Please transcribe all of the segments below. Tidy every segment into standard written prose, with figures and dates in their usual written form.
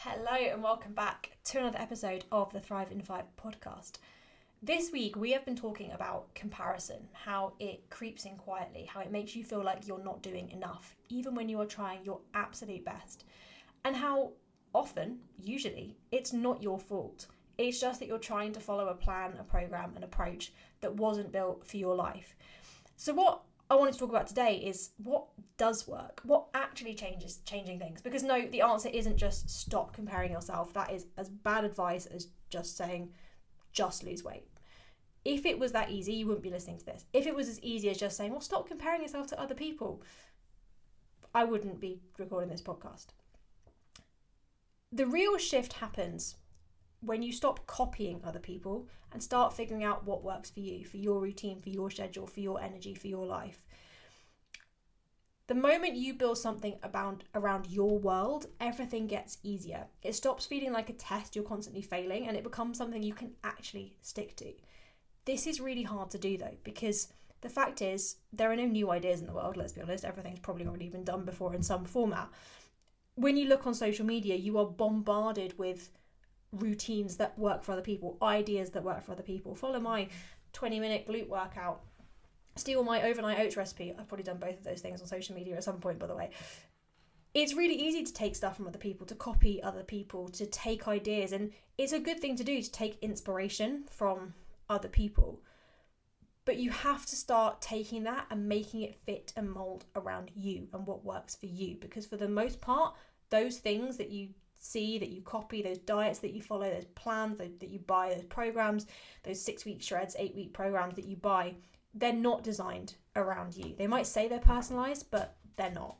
Hello and welcome back to another episode of the Thrive in 5 podcast. This week we have been talking about comparison, how it creeps in quietly, how it makes you feel like you're not doing enough, even when you are trying your absolute best, and how often, usually, it's not your fault. It's just that you're trying to follow a plan, a program, an approach that wasn't built for your life. So what I wanted to talk about today is what does work, what actually changing things. Because no, the answer isn't just stop comparing yourself. That is as bad advice as just saying, just lose weight. If it was that easy, you wouldn't be listening to this. If it was as easy as just saying, well, stop comparing yourself to other people, I wouldn't be recording this podcast. The real shift happens when you stop copying other people and start figuring out what works for you, for your routine, for your schedule, for your energy, for your life. The moment you build something around your world, everything gets easier. It stops feeling like a test you're constantly failing, and it becomes something you can actually stick to. This is really hard to do though, because the fact is there are no new ideas in the world, let's be honest. Everything's probably already been done before in some format. When you look on social media, you are bombarded with routines that work for other people, ideas that work for other people. Follow my 20-minute glute workout, steal my overnight oats recipe. I've probably done both of those things on social media at some point, by the way. It's really easy to take stuff from other people, to copy other people, to take ideas, and it's a good thing to do, to take inspiration from other people. But you have to start taking that and making it fit and mold around you and what works for you, because for the most part, those things that you see, that you copy, those diets that you follow, those plans that you buy, those programs, those 6-week shreds, 8-week programs that you buy, they're not designed around you. They might say they're personalized, but they're not.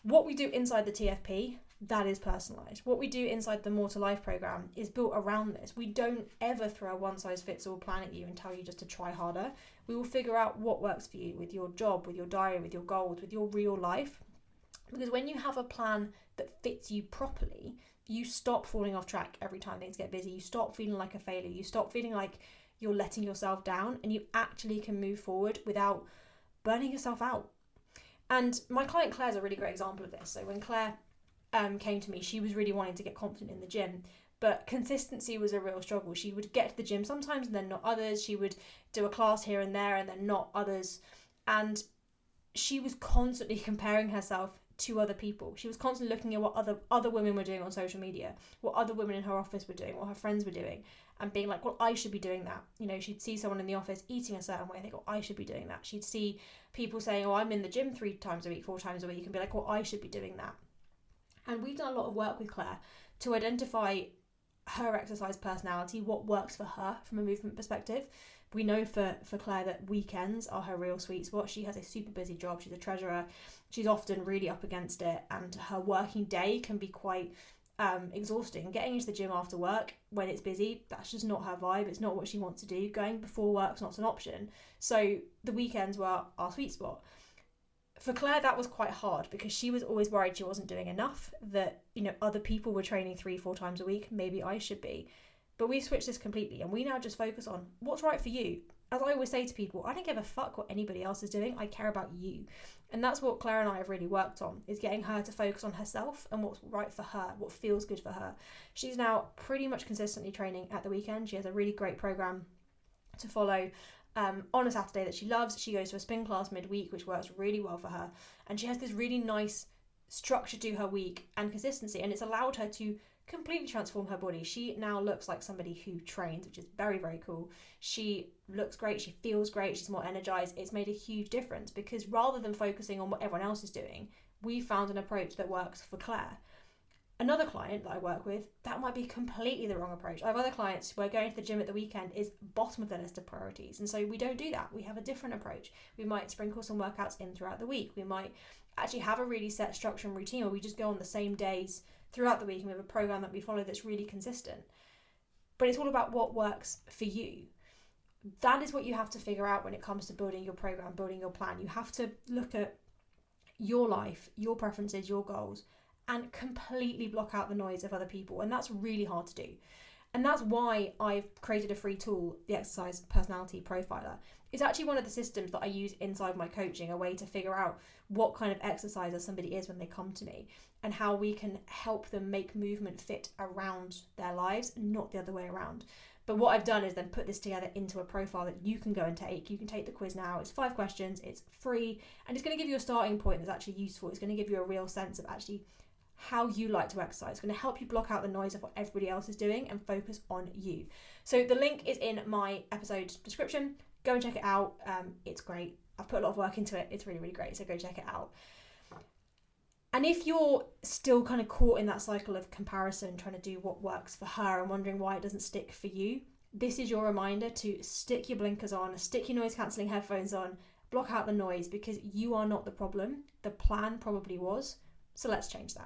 What we do inside the TFP, that is personalized. What we do inside the More to Life program is built around this. We don't ever throw a one-size-fits-all plan at you and tell you just to try harder. We will figure out what works for you with your job, with your diary, with your goals, with your real life. Because when you have a plan that fits you properly, you stop falling off track every time things get busy. You stop feeling like a failure. You stop feeling like you're letting yourself down, and you actually can move forward without burning yourself out. And my client Claire's a really great example of this. So when Claire came to me, she was really wanting to get confident in the gym, but consistency was a real struggle. She would get to the gym sometimes and then not others. She would do a class here and there and then not others. And she was constantly comparing herself to other people. She was constantly looking at what other women were doing on social media, what other women in her office were doing, what her friends were doing, and being like, well, I should be doing that. You know, she'd see someone in the office eating a certain way and think, oh, I should be doing that. She'd see people saying, oh, I'm in the gym 3 times a week, 4 times a week, and be like, well, I should be doing that. And we've done a lot of work with Claire to identify her exercise personality, what works for her from a movement perspective. We know for Claire that weekends are her real sweet spot. She has a super busy job. She's a treasurer. She's often really up against it, and her working day can be quite exhausting. Getting into the gym after work when it's busy, that's just not her vibe. It's not what she wants to do. Going before work's not an option. So the weekends were our sweet spot. For Claire, that was quite hard because she was always worried she wasn't doing enough, that, you know, other people were training 3-4 times a week. Maybe I should be. But we've switched this completely, and we now just focus on what's right for you. As I always say to people, I don't give a fuck what anybody else is doing. I care about you. And that's what Claire and I have really worked on, is getting her to focus on herself and what's right for her, what feels good for her. She's now pretty much consistently training at the weekend. She has a really great program to follow on a Saturday that she loves. She goes to a spin class midweek, which works really well for her. And she has this really nice structure to her week and consistency, and it's allowed her to completely transform her body. She now looks like somebody who trains, which is very, very cool. She looks great, she feels great, she's more energized. It's made a huge difference because rather than focusing on what everyone else is doing, we found an approach that works for Claire. Another client that I work with, that might be completely the wrong approach. I have other clients where going to the gym at the weekend is bottom of the list of priorities, and so we don't do that. We have a different approach. We might sprinkle some workouts in throughout the week. We might actually have a really set structure and routine where we just go on the same days throughout the week, and we have a program that we follow that's really consistent. But it's all about what works for you. That is what you have to figure out when it comes to building your program, building your plan. You have to look at your life, your preferences, your goals, and completely block out the noise of other people. And that's really hard to do. And that's why I've created a free tool, the Exercise Personality Profiler. It's actually one of the systems that I use inside my coaching, a way to figure out what kind of exerciser somebody is when they come to me, and how we can help them make movement fit around their lives, not the other way around. But what I've done is then put this together into a profile that you can go and take. You can take the quiz now. It's 5 questions. It's free. And it's going to give you a starting point that's actually useful. It's going to give you a real sense of actually how you like to exercise. It's going to help you block out the noise of what everybody else is doing and focus on you. So the link is in my episode description. Go and check it out. It's great. I've put a lot of work into it. It's really, really great. So go check it out. And if you're still kind of caught in that cycle of comparison, trying to do what works for her and wondering why it doesn't stick for you, this is your reminder to stick your blinkers on, stick your noise cancelling headphones on, block out the noise, because you are not the problem. The plan probably was. So let's change that.